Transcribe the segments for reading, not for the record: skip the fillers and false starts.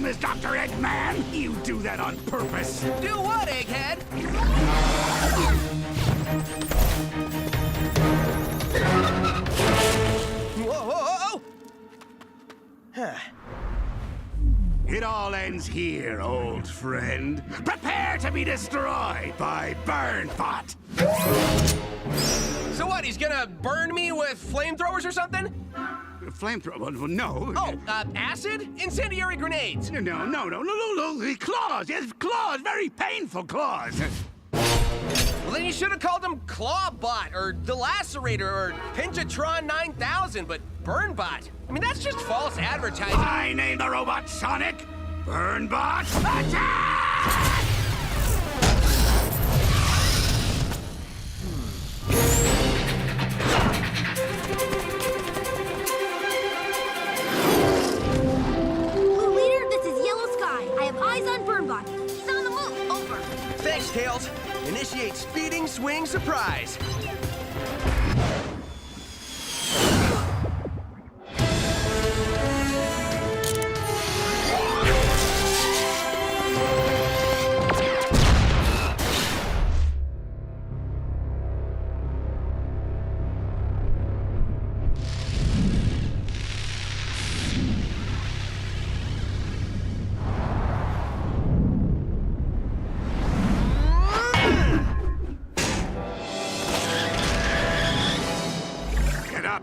as Dr. Eggman! You do that on purpose! Do what, Egghead? Whoa, whoa, whoa! It all ends here, old friend. Prepare to be destroyed by Burnbot! So what, he's gonna burn me with flamethrowers or something? Flamethrower? No. Oh, acid? Incendiary grenades? No. The claws! Yes, claws! Very painful claws! Well, then you should have called him Clawbot, or Delacerator, or Pinchatron 9000, but Burnbot. I mean, that's just false advertising. I name the robot Sonic! Burnbot, attack! He's on the move. Over. Thanks, Tails. Initiate speeding swing surprise.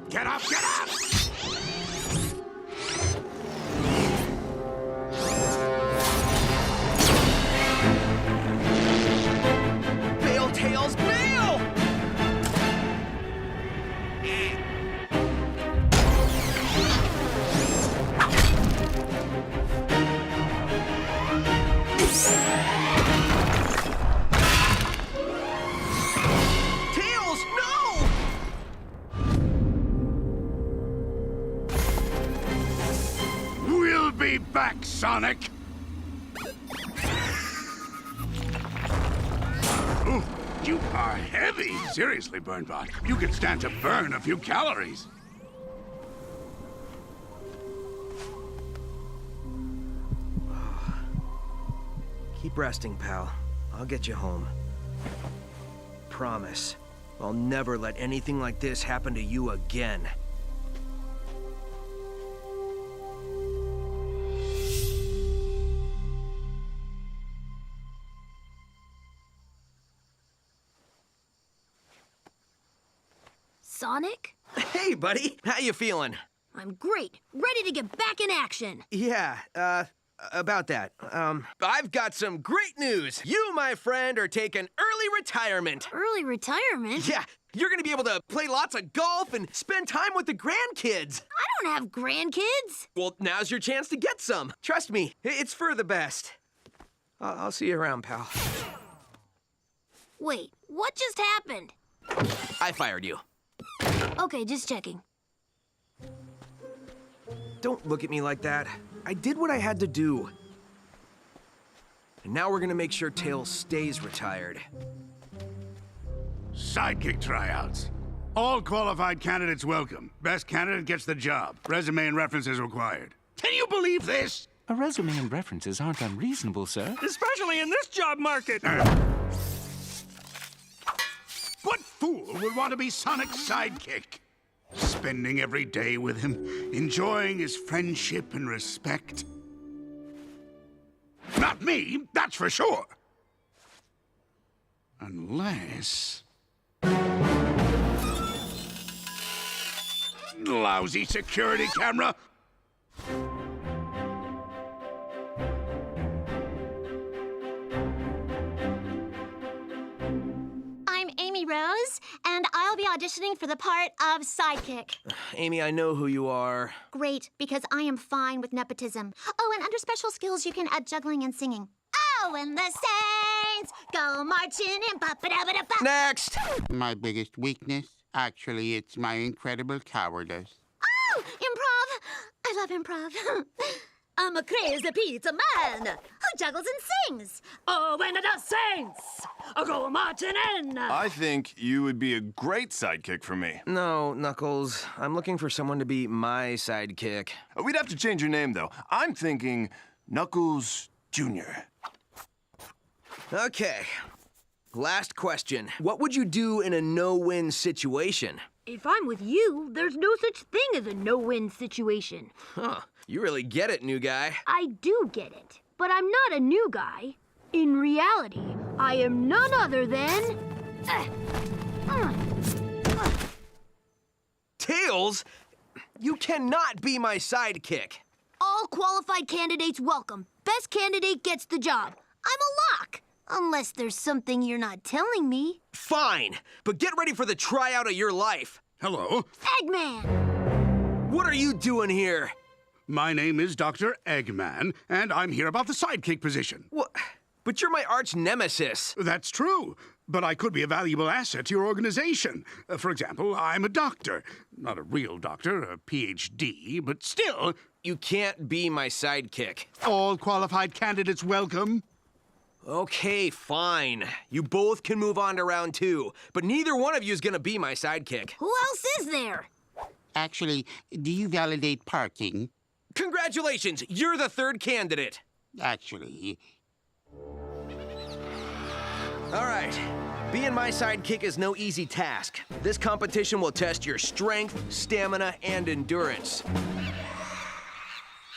Get up! Bail, Tails, bail! Tails, no! We'll be back, Sonic! Ooh, you are heavy. Seriously, Burnbot. You could stand to burn a few calories. Keep resting, pal. I'll get you home. Promise. I'll never let anything like this happen to you again. Sonic? Hey, buddy. How you feeling? I'm great. Ready to get back in action. Yeah, about that. I've got some great news. You, my friend, are taking early retirement. Early retirement? Yeah, you're gonna be able to play lots of golf and spend time with the grandkids. I don't have grandkids. Well, now's your chance to get some. Trust me, it's for the best. I'll see you around, pal. Wait, what just happened? I fired you. Okay, just checking. Don't look at me like that. I did what I had to do. And now we're gonna make sure Tails stays retired. Sidekick tryouts. All qualified candidates welcome. Best candidate gets the job. Resume and references required. Can you believe this? A resume and references aren't unreasonable, sir. Especially in this job market. What fool would want to be Sonic's sidekick? Spending every day with him, enjoying his friendship and respect. Not me, that's for sure. Unless... Lousy security camera. I'm Amy Rose, and I'll be auditioning for the part of Sidekick. Amy, I know who you are. Great, because I am fine with nepotism. Oh, and under special skills, you can add juggling and singing. Oh, and the Saints go marching in, ba-ba-da-ba-da-ba. Next! My biggest weakness? Actually, it's my incredible cowardice. Oh, improv! I love improv. I'm a crazy pizza man who juggles and sings. Oh, and the Saints go marching in. I think you would be a great sidekick for me. No, Knuckles. I'm looking for someone to be my sidekick. We'd have to change your name, though. I'm thinking Knuckles Jr. Okay. Last question. What would you do in a no-win situation? If I'm with you, there's no such thing as a no-win situation. Huh. You really get it, new guy. I do get it, but I'm not a new guy. In reality, I am none other than... Tails? You cannot be my sidekick. All qualified candidates welcome. Best candidate gets the job. I'm a lock. Unless there's something you're not telling me. Fine, but get ready for the tryout of your life. Hello, Eggman! What are you doing here? my name is Dr. Eggman, and I'm here about the sidekick position. What? But you're my arch nemesis. That's true, but I could be a valuable asset to your organization. For example, I'm a doctor. Not a real doctor, a PhD, but still, You can't be my sidekick. all qualified candidates welcome. Okay, fine. You both can move on to round 2, but neither one of you is gonna be my sidekick. Who else is there? Actually, do you validate parking? Congratulations, you're the third candidate. Actually, All right, being my sidekick is no easy task. This competition will test your strength, stamina, and endurance.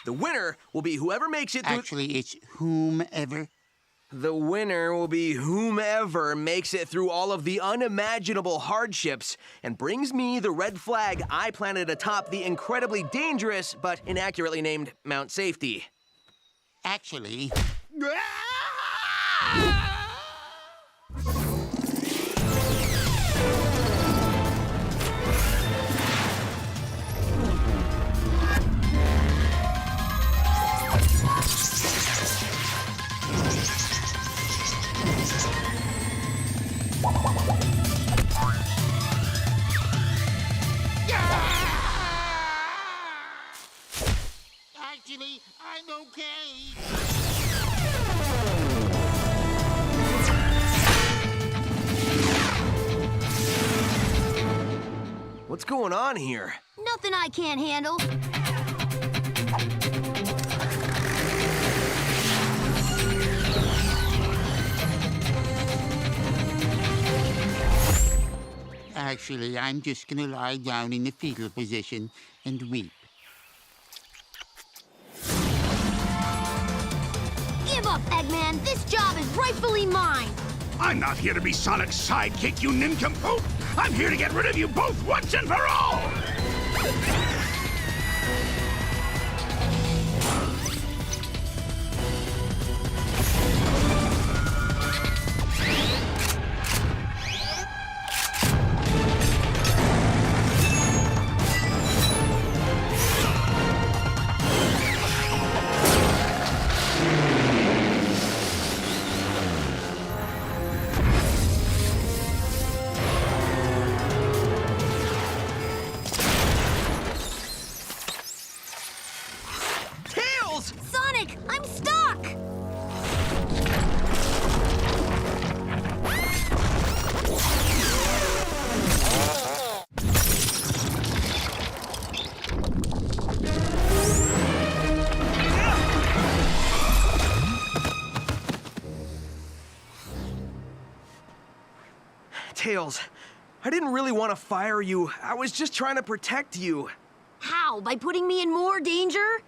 The winner will be whoever makes it through... actually, it's whomever. The winner will be whomever makes it through all of the unimaginable hardships and brings me the red flag I planted atop the incredibly dangerous but inaccurately named Mount Safety. Actually, actually, I'm okay. What's going on here? Nothing I can't handle. Actually, I'm just gonna lie down in the fetal position and weep. Give up, Eggman. This job is rightfully mine. I'm not here to be Sonic's sidekick, you nincompoop. I'm here to get rid of you both once and for all. Tails! Sonic, I'm stuck! Tails, I didn't really want to fire you. I was just trying to protect you. How? By putting me in more danger?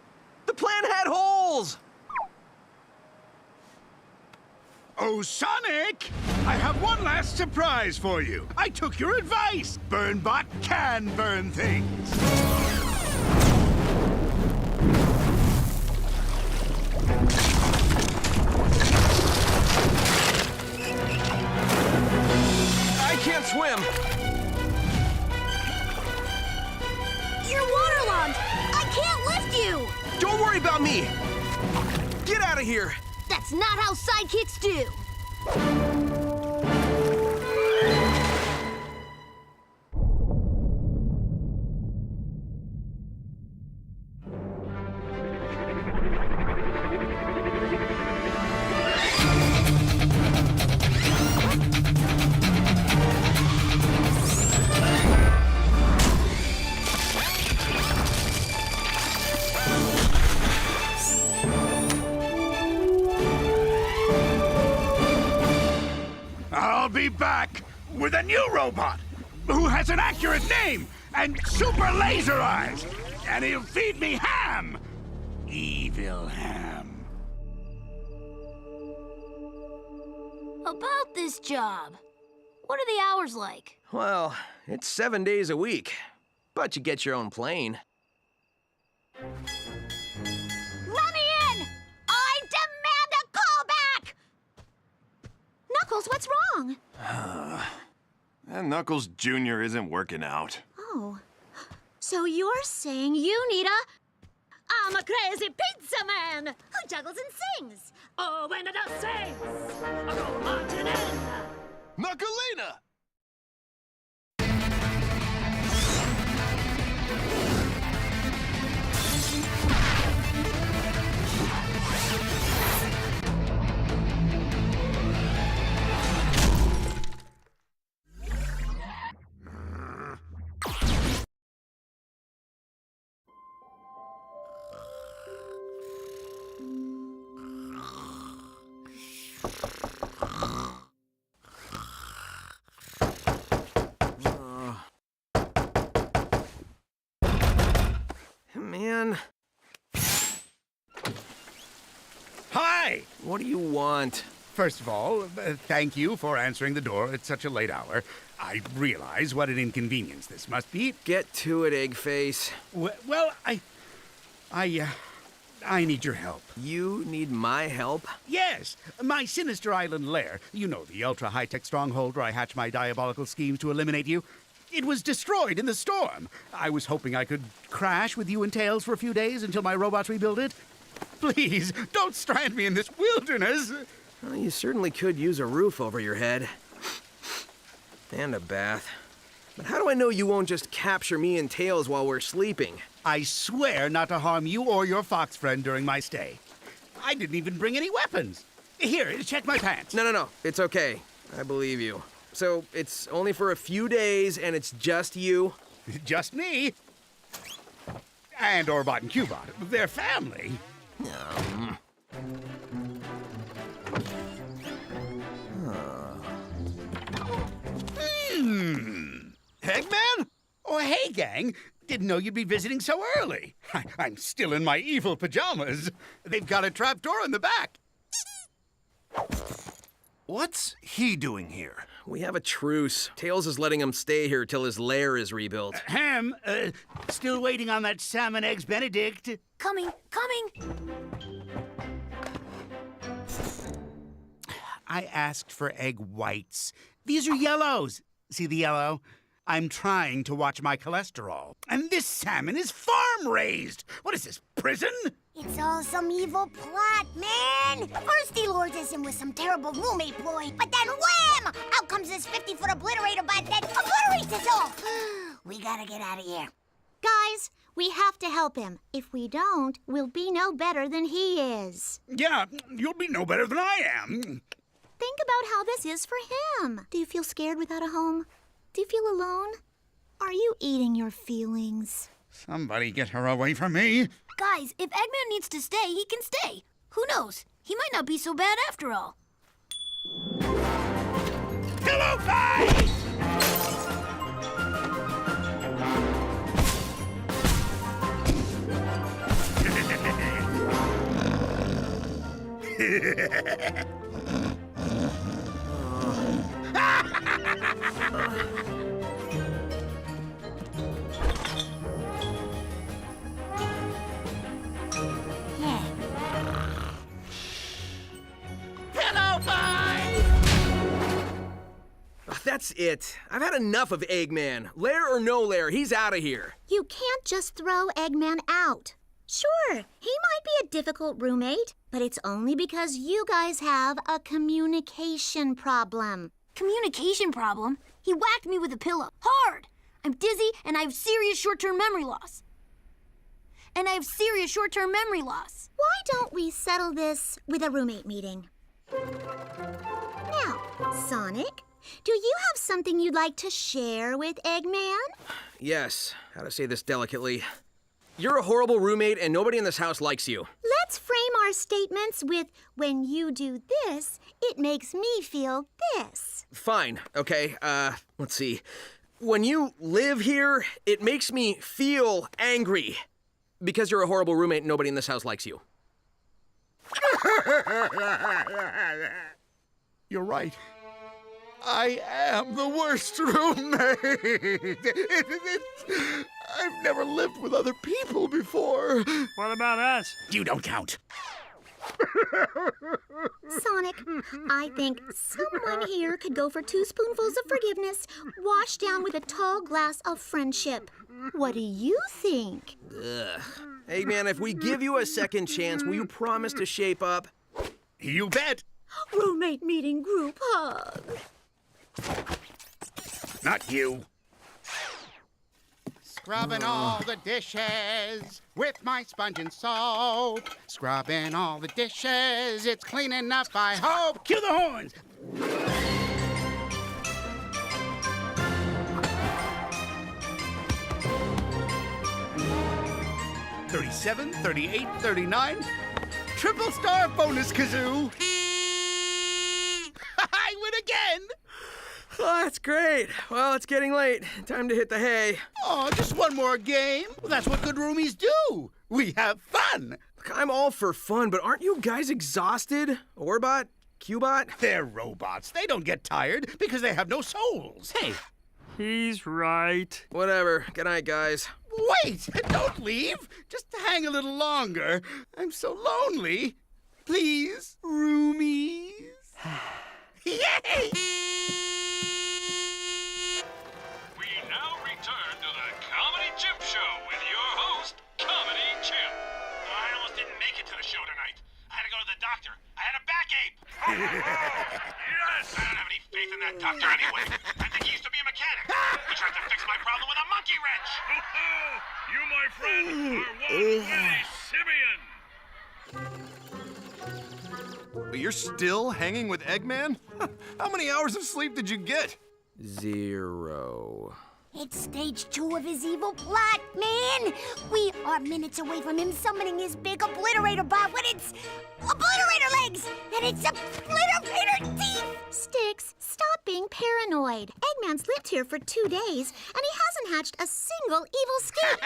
The plan had holes! Oh, Sonic! I have one last surprise for you. I took your advice. Burnbot can burn things. I can't swim. You're waterlogged! I can't lift you! Don't worry about me. Get out of here. That's not how sidekicks do! I'll be back with a new robot who has an accurate name and super laser eyes. And he'll feed me ham. Evil ham. About this job, what are the hours like? Well, it's 7 days a week, but you get your own plane. Let me in! I demand a callback! Knuckles, what's wrong? And Knuckles Jr. isn't working out. Oh. So you're saying you need I'm a crazy pizza man who juggles and sings. Oh, when it does sings, I go marching in. Knuckalina! Man, Hi! what do you want? First of all, thank you for answering the door at such a late hour. I realize what an inconvenience this must be. Get to it, Eggface. Well, I need your help. You need my help? Yes, my sinister island lair. You know, the ultra-high-tech stronghold where I hatch my diabolical schemes to eliminate you. It was destroyed in the storm. I was hoping I could crash with you and Tails for a few days until my robots rebuild it. Please, don't strand me in this wilderness. Well, you certainly could use a roof over your head. And a bath. But how do I know you won't just capture me and Tails while we're sleeping? I swear not to harm you or your fox friend during my stay. I didn't even bring any weapons. Here, check my pants. No. It's okay. I believe you. So, it's only for a few days, and it's just you? Just me. And Orbot and Cubot. They're family. Eggman? Oh, hey, gang. Didn't know you'd be visiting so early. I'm still in my evil pajamas. They've got a trapdoor in the back. What's he doing here? We have a truce. Tails is letting him stay here till his lair is rebuilt. Ham, still waiting on that salmon eggs Benedict. Coming. I asked for egg whites. These are yellows. See the yellow? I'm trying to watch my cholesterol. And this salmon is farm-raised. What is this, prison? It's all some evil plot, man! First he lures us in with some terrible roommate ploy, but then wham! Out comes this 50-foot obliterator bot that obliterates us all! We gotta get out of here. Guys, we have to help him. If we don't, we'll be no better than he is. Yeah, you'll be no better than I am. Think about how this is for him. Do you feel scared without a home? Do you feel alone? Are you eating your feelings? Somebody get her away from me. Guys, if Eggman needs to stay, he can stay. Who knows? He might not be so bad after all. Pillow fight! Pillow fight! That's it. I've had enough of Eggman. Lair or no lair, he's out of here. You can't just throw Eggman out. Sure, he might be a difficult roommate, but it's only because you guys have a communication problem. Communication problem? He whacked me with a pillow. Hard! I'm dizzy and I have serious short-term memory loss. Why don't we settle this with a roommate meeting? Now, Sonic, do you have something you'd like to share with Eggman? Yes, how to say this delicately. You're a horrible roommate and nobody in this house likes you. Let's frame our statements with, when you do this, it makes me feel this. Fine, okay, let's see. When you live here, it makes me feel angry. Because you're a horrible roommate and nobody in this house likes you. You're right. I am the worst roommate. I've never lived with other people before. What about us? You don't count. Sonic, I think someone here could go for 2 spoonfuls of forgiveness, washed down with a tall glass of friendship. What do you think? Ugh. Eggman, if we give you a second chance, will you promise to shape up? You bet. Roommate meeting group hug. Not you. Scrubbing all the dishes with my sponge and soap. Scrubbing all the dishes, it's clean enough, I hope. Cue the horns. 37, 38, 39. Triple star bonus kazoo. I win again. Oh, that's great. Well, it's getting late. Time to hit the hay. Oh, just one more game. Well, that's what good roomies do. We have fun. Look, I'm all for fun, but aren't you guys exhausted? Orbot? Qbot? They're robots. They don't get tired because they have no souls. Hey, He's right. Whatever. Good night, guys. Wait, don't leave. Just hang a little longer. I'm so lonely. Please, roomies. Yay! We now return to the Comedy Chimp Show with your host, Comedy Chimp. I almost didn't make it to the show tonight. I had to go to the doctor. I had a backache. Yes! I don't have any faith in that doctor anyway. I think he used to be a mechanic. He tried to fix my problem with a monkey wrench. You, my friend, are one witty simian. You're still hanging with Eggman? How many hours of sleep did you get? 0. It's stage 2 of his evil plot, man! We are minutes away from him summoning his big obliterator bot with its obliterator legs and its obliterator teeth! Sticks, stop being paranoid. Eggman's lived here for 2 days, and he hasn't hatched a single evil scheme.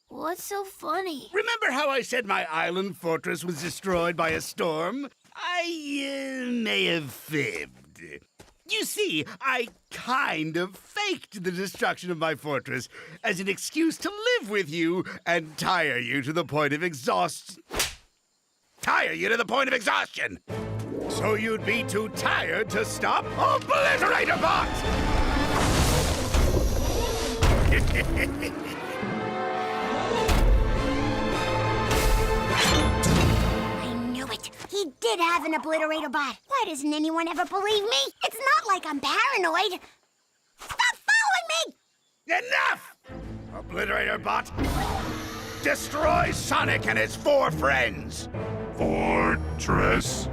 What's so funny? Remember how I said my island fortress was destroyed by a storm? I may have fibbed. You see, I kind of faked the destruction of my fortress as an excuse to live with you and tire you to the point of exhaustion. So you'd be too tired to stop Obliterator Bot! He did have an obliterator bot. Why doesn't anyone ever believe me? It's not like I'm paranoid. Stop following me! Enough! Obliterator Bot, destroy Sonic and his 4 friends. Fortress.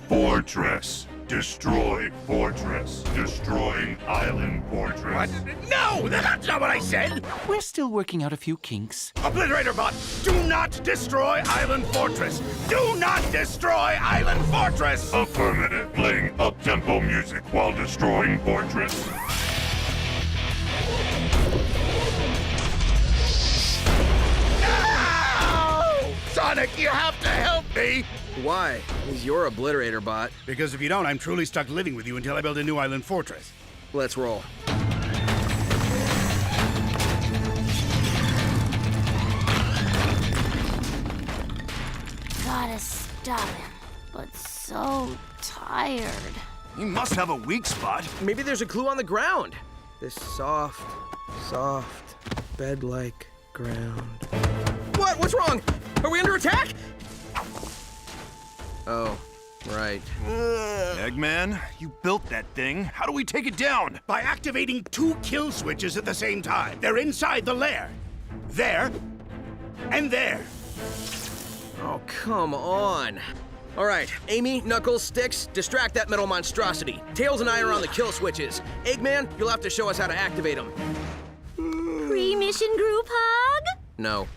Fortress. Destroy fortress. Destroying island fortress. What? No, that's not what I said. we're still working out a few kinks. Obliterator Bot, do not destroy Island Fortress. Do not destroy Island Fortress. Affirmative. Playing up-tempo music while destroying fortress. No! Sonic, you have to help me. Why? He's your obliterator bot. Because if you don't, I'm truly stuck living with you until I build a new Island Fortress. Let's roll. Gotta stop him, but so tired. He must have a weak spot. Maybe there's a clue on the ground. This soft, bed-like ground. What? What's wrong? Are we under attack? Oh, right. Eggman, you built that thing. How do we take it down? By activating 2 kill switches at the same time. They're inside the lair. There and there. Oh, come on. All right, Amy, Knuckles, Sticks, distract that metal monstrosity. Tails and I are on the kill switches. Eggman, you'll have to show us how to activate them. Pre-mission group hug? No.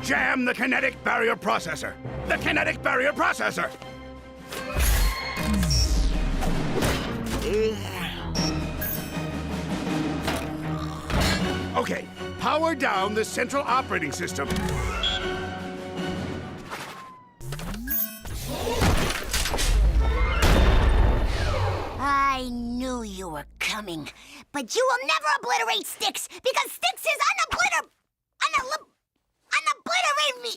Jam the kinetic barrier processor! The kinetic barrier processor! Okay, power down the central operating system. I knew you were coming, but you will never obliterate Sticks because Sticks is unobliterate me.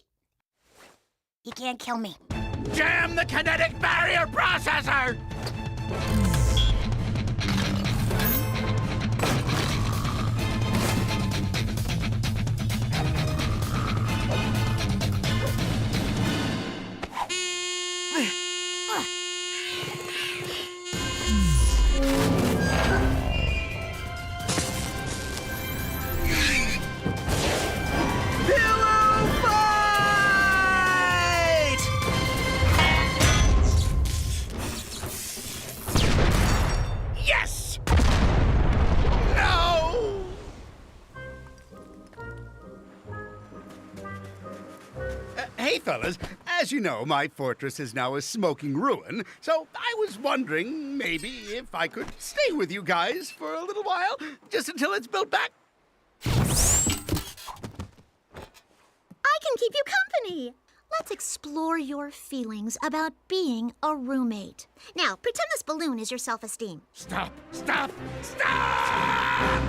You can't kill me. Jam the kinetic barrier processor! Yes! No! Hey, fellas, as you know, my fortress is now a smoking ruin, so I was wondering maybe if I could stay with you guys for a little while, just until it's built back. I can keep you company. Let's explore your feelings about being a roommate. Now, pretend this balloon is your self-esteem. Stop! Stop! Stop!